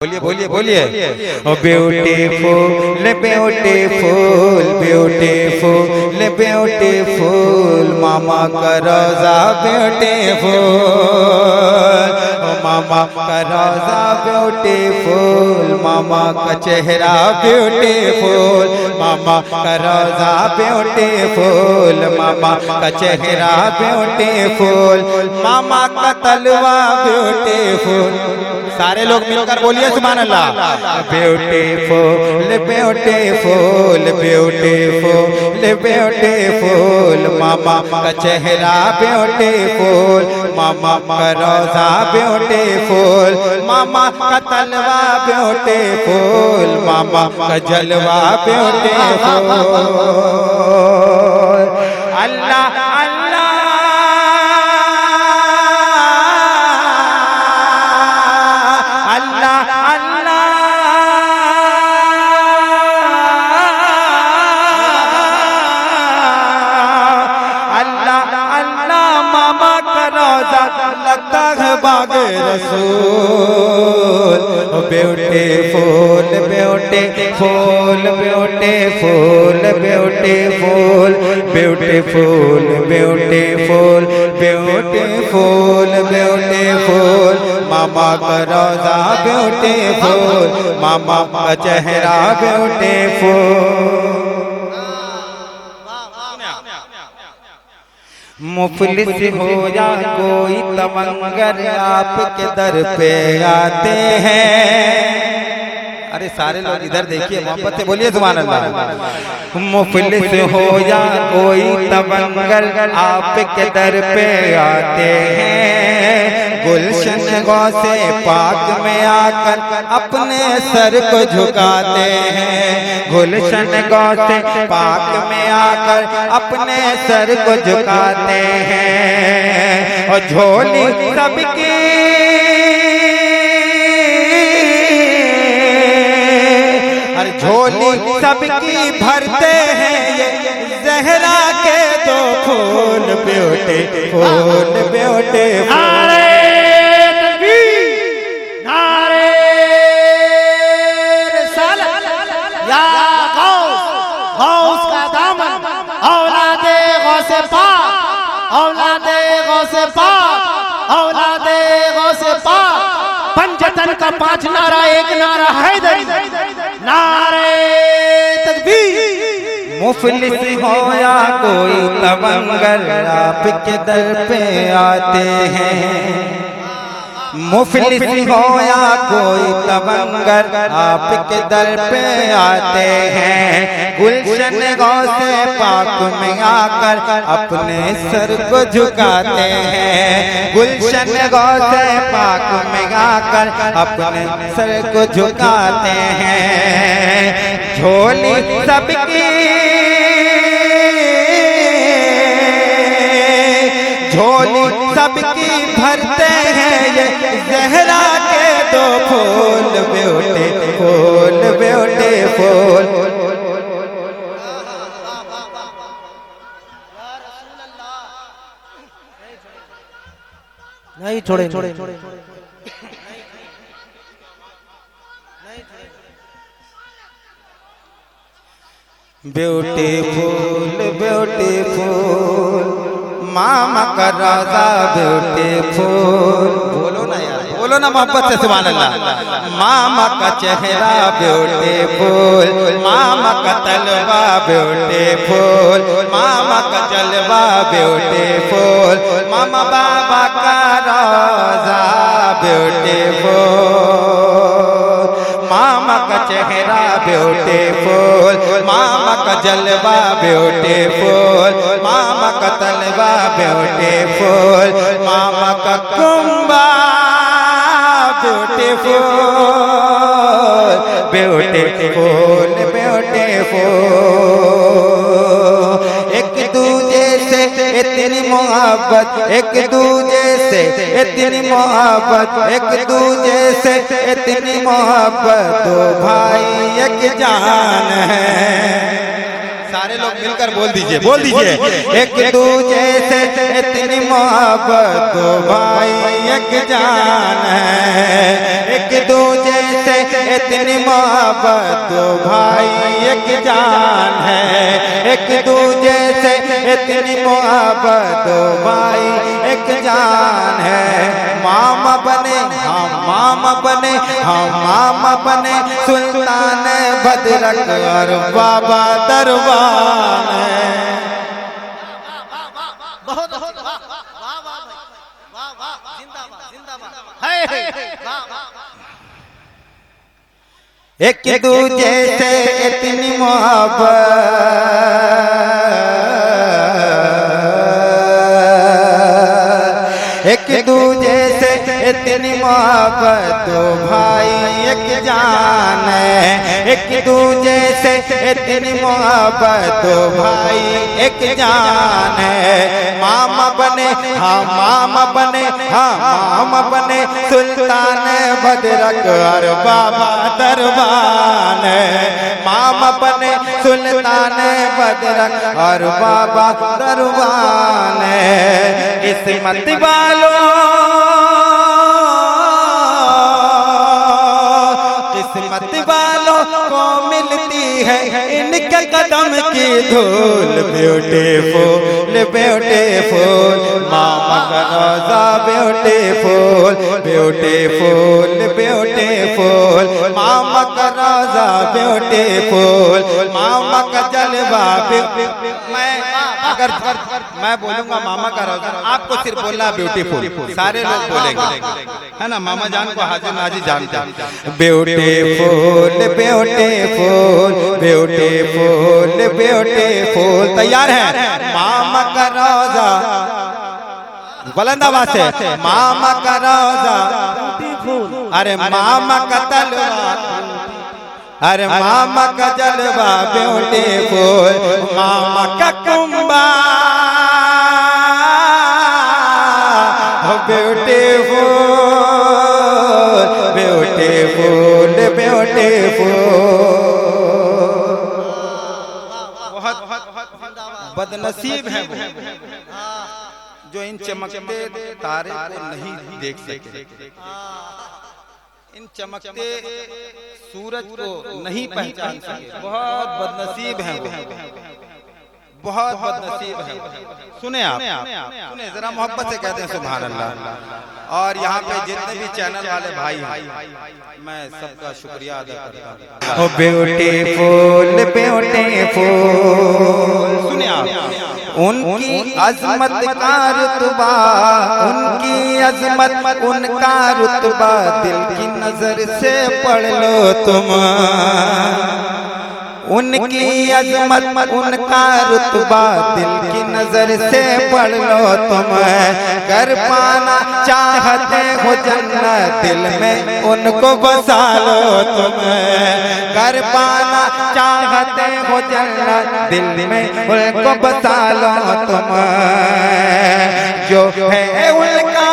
बोलिए बोलिए बोलिए। ब्यूटीफुल ब्यूटीफुल ब्यूटीफुल ब्यूटीफुल मामा का रोजा ब्यूटीफुल, मामा का रोजा ब्यूटीफुल, मामा का चेहरा ब्यूटीफुल, मामा का रोजा ब्यूटीफुल, मामा का चेहरा ब्यूटीफुल, मामा का तलवा ब्यूटीफुल। सारे लोग मिलकर बोलिए सुभान अल्लाह। ब्यूटीफुल ब्यूटीफुल ब्यूटीफुल ब्यूटीफुल मामा का चेहरा ब्यूटीफुल, मामा का रोजा ब्यूटीफुल, मामा का तलवा ब्यूटीफुल, मामा का जलवा ब्यूटीफुल। अल्लाह रसूल। Beautiful beautiful beautiful beautiful beautiful beautiful beautiful beautiful मामा का रोजा ब्यूटीफुल, मामा का चेहरा ब्यूटीफुल। मुफलिस हो या कोई तमंगर आपके दर पे आते हैं। अरे सारे लोग इधर देखिए, मोहब्बत से बोलिए सुभान अल्लाह। मुफलिस हो या कोई तमंगर आपके दर पे आते हैं, गुलशन गौसे पाक में आकर अपने सर को झुकाते हैं, गुलशन गौसे पाक में आकर अपने सर को झुकाते हैं, और झोली सबकी झोली सबकी भरते हैं ये ज़हरा के दो फूल। ब्यूटीफुल ब्यूटीफुल पंचतन का 5 नारा, एक नारा हैदरी, नारे तकबीर। मुफलिस हो या कोई तमंगर आपके दर पे आते हैं, मुफलिस हो या कोई तमंगर आपके दर पे आते हैं, गुलशन गौसे पाक में आकर अपने सर को झुकाते हैं, गुलशन गौसे पाक में आकर अपने सर को झुकाते हैं, झोली सबकी झोली सबकी भरते हैं ये ज़हरा के दो फूल। ब्यूटीफुल ब्यूटीफुल नहीं छोड़े ब्यूटीफुल ब्यूटीफुल मामा का रोजा ब्यूटीफुल। बोलो ना यार, बोलो ना मोहब्बत से सुभान अल्लाह। मामा का चेहरा ब्यूटीफुल, मामा का तलवा ब्यूटीफुल, मामा का जलवा ब्यूटीफुल, मामा बाबा का रोजा ब्यूटीफुल, मामा का चेहरा ब्यूटीफुल, मामा का जलवा ब्यूटीफुल, मामा का तलवा ब्यूटीफुल, मामा का कुंबा ब्यूटीफुल ब्यूटीफुल ब्यूटीफुल। एक दूजे से इतनी मोहब्बत, एक दूजे से इतनी मोहब्बत, एक दूजे से इतनी मोहब्बत, दो भाई एक जान है। सारे लोग मिलकर बोल दीजिए, बोल दीजिए। एक दूजे से इतनी मोहब्बत दो भाई एक जान है, एक दूजे से इतनी मोहब्बत दो भाई एक जान है, एक दूजे से इतनी मोहब्बत दो भाई एक जान है। मामा बने हम मामा बने हम मामा बने सुल्तान भद्रक और बाबा दरबार है। बहुत बहुत वाह वाह वाह वाह वाह, जिंदाबाद जिंदाबाद है वाह वाह। एक दूजे से इतनी मोहब्बत, एक दूजे से इतनी मोहब्बत दो भाई एक जान है, एक दूजे से इतनी मोहब्बत दो भाई एक जान है। मामा बने हाँ मामा बने हाँ मामा बने सुल्तान भद्रक और बाबा दरबार है। मामा बने सुल्तान भद्रक और बाबा दरबार है। किस्मत वालों किस्मत वालों को मिलती है इनके कदम की धूल। ब्यूटीफुल ब्यूटीफुल मामा का रोजा ब्यूटीफुल ब्यूटीफुल ब्यूटीफुल मामा का रोजा ब्यूटीफुल मामा का जलवा। मैं बोलूंगा मामा का रोजा, आपको सिर्फ बोलना ब्यूटीफुल, सारे लोग बोलेंगे है ना। मामा जान को हाजिर नाजी जानते हैं। ब्यूटीफुल ब्यूटीफुल ब्यूटीफुल ब्यूटीफुल तैयार है। मामा का रोजा बुलंद आवाज से मामा का रोजा, अरे मामा का तलवार, अरे मामा का जलवा ब्यूटीफुल मामा का कुंबा ब्यूटीफुल ब्यूटीफुल ब्यूटीफुल। बहुत बदनसीब है वो जो इन चमकते तारे को नहीं देख सके, इन चमकते सूरज को नहीं पहचान सके। बहुत बदनसीब है वो, बहुत बदनसीब है। सुने आप सुने जरा मोहब्बत से कहते हैं सुभान अल्लाह। और यहाँ पे जितने भी चैनल वाले भाई हैं मैं सबका शुक्रिया अदा करता हूँ। ब्यूटीफुल ब्यूटीफुल सुने आप, उनकी अजमत का रुतबा, उनकी अजमत उनका रुतबा दिल की नजर से पढ़ लो तुम। उनकी अजमत उनका रुतबा दिल की नजर से पढ़ लो तुम। कर पाना चाहते हो जन्नत दिल में उनको बसा लो तुम। कर पाना चाहते हो जन्नत दिल में उनको बसा लो तुम। जो है उनका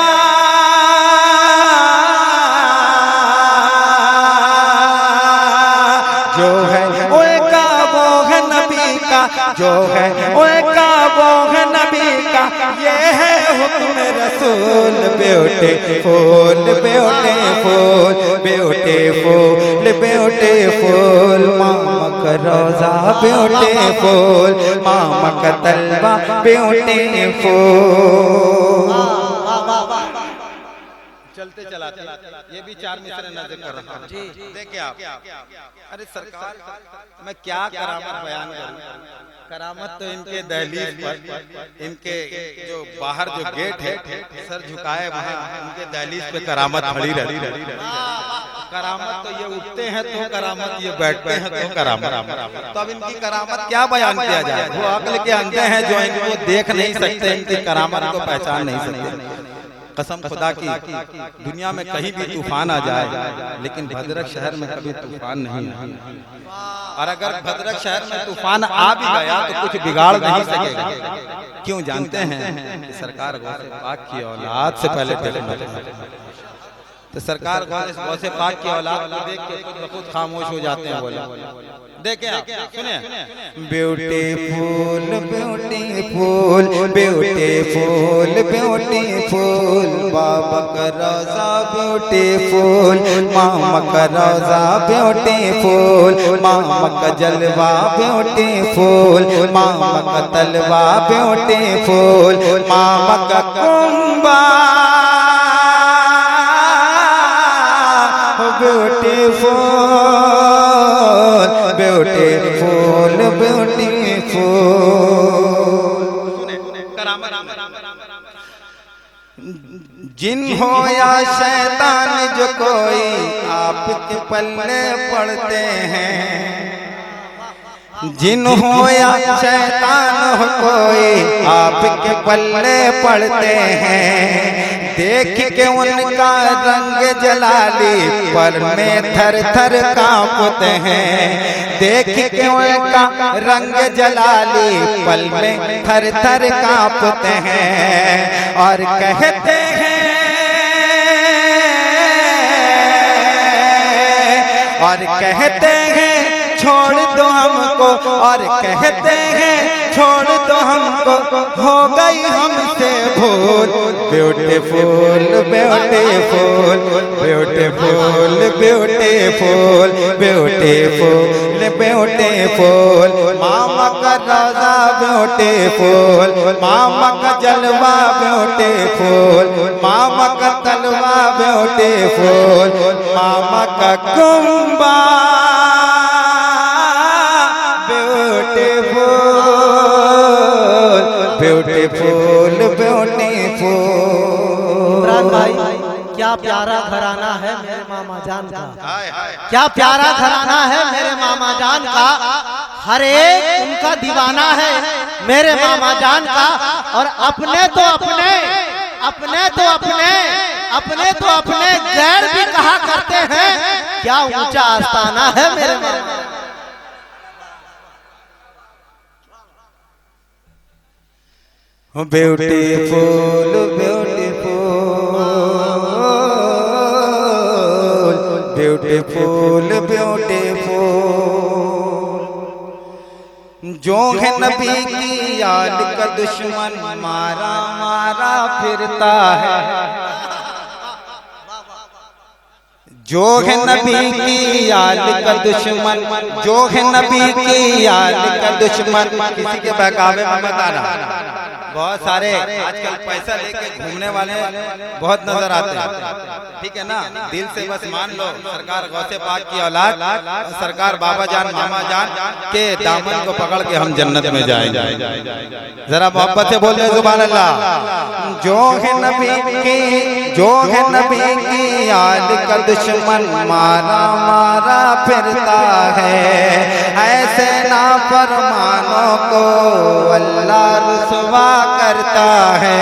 जो है जो है उनका वो है नबी का, ये है हुक्म रसूल। ब्यूटीफुल ब्यूटीफुल ब्यूटीफुल ब्यूटीफुल मामा का रोजा ब्यूटीफुल मामा का तलवा ब्यूटीफुल। चलते चलाते ये भी चार मिसरे नजर कर रहा हूँ। देखिए आप, अरे सरकार मैं क्या करामत बयान करूं। करामत तो इनके दहलीज पर, इनके जो बाहर जो गेट है सर झुकाए वहाँ उनके दहलीज पे करामत खड़ी रहती। करामत तो ये उठते हैं तो करामत, ये बैठते हैं तो करामत। तो अब इनकी करामत क्या बयान किया जाए। वो अक्ल के अंधे हैं जो इनको देख नहीं सकते, इनकी करामत को पहचान नहीं सकते। कसम खुदा की दुनिया में कहीं भी तूफान आ जाए लेकिन भद्रक शहर में कभी तूफान नहीं है। और अगर भद्रक शहर में तूफान आ भी गया तो कुछ बिगाड़ नहीं सकेगा। क्यों जानते हैं कि सरकार गौसे पाक की औलाद से पहले तो सरकार गौसे पाक की औलाद को देख के खुद ब खुद खामोश हो जाते हैं। बोले देखें आप, सुनिए। ब्यूटीफुल ब्यूटीफुल ब्यूटीफुल ब्यूटीफुल बाबा का रोजा ब्यूटीफुल, मामा का रोजा ब्यूटीफुल, मामा का जलवा ब्यूटीफुल, मामा का तलवा ब्यूटीफुल, मामा का कुंबा ब्यूटीफुल ब्यूटीफुल ब्यूटीफुल। जिन हो या शैतान जो कोई आपके पल्ले पड़ते हैं, जिन हो या शैतान हो कोई आपके पल्ले पड़ते हैं, देख के उनका रंग जलाली पर में थर थर कांपते हैं, देख के उनका रंग जलाली पल में थर थर कांपते हैं और कहते हैं, और कहते हैं छोड़ दो हमको, और कहते हैं छोड़ दो हमको, हो गई हमसे भूल। Beautiful beautiful beautiful beautiful beautiful beautiful, मामा का रोजा ब्यूटीफुल, मामा का जलवा ब्यूटीफुल, मामा का तलवा ब्यूटीफुल, मामा का कुंबा ब्यूटीफुल ब्यूटीफुल। इमरान भाई, क्या प्यारा घराना है मेरे मामा जान का, क्या प्यारा घराना है मेरे मामा जान का, हर एक उनका दीवाना है मेरे मामा जान का। और अपने तो अपने, अपने तो अपने, अपने तो अपने गैर भी कहा करते हैं, क्या ऊंचा आस्थाना है मेरे मामा। ब्यूटीफुल ब्यूटीफुल ब्यूटीफुल ब्यूटीफुल, जो है नबी की याद का दुश्मन मारा मारा फिरता है, जो है नबी की याद का दुश्मन, जो है नबी की याद का दुश्मन। किसी के बहकावे में मत आना, बहुत सारे आजकल पैसा लेके घूमने वाले बहुत नजर आते हैं, ठीक है ना। दिल से बस मान लो सरकार गौसे पाक की औलाद, सरकार बाबा जान मामा जान के दामन को पकड़ के हम जन्नत में जाएंगे। जरा मोहब्बत से बोल दे सुभान अल्लाह। जो है नबी की, जो है नबी की याद का दुश्मन मारा मारा फिरता है, ऐसे नाफरमानों को अल्लाह रुसवा करता है।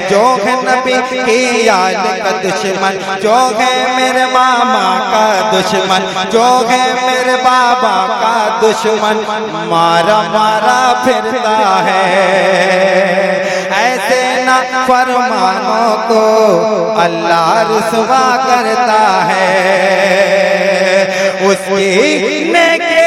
जो है नबी की याद का दुश्मन, जो है मेरे मामा का दुश्मन, जो है मेरे बाबा का दुश्मन मारा मारा फिरता है, ऐसे ना फरमानों को अल्लाह रुसवा करता है। उसकी नेकी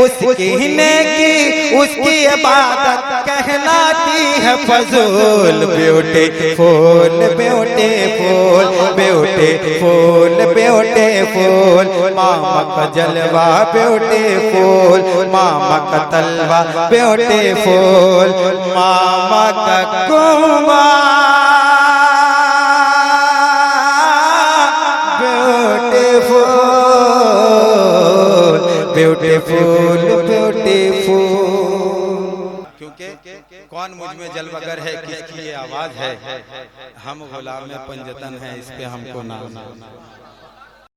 उसकी नेकी उसकी इबादत कहलाती है फजूल। ब्यूटीफुल ब्यूटीफुल ब्यूटीफुल ब्यूटीफुल, मामा का जलवा ब्यूटीफुल, मामा का तलवा ब्यूटीफुल, मामा का कुंबा ब्यूटीफुल ब्यूटीफुल। क्योंकि कौन मुझ में जलवगर है, किसकी ये आवाज है, हम गुलाम पंजतन है, इस पे हमको नाम।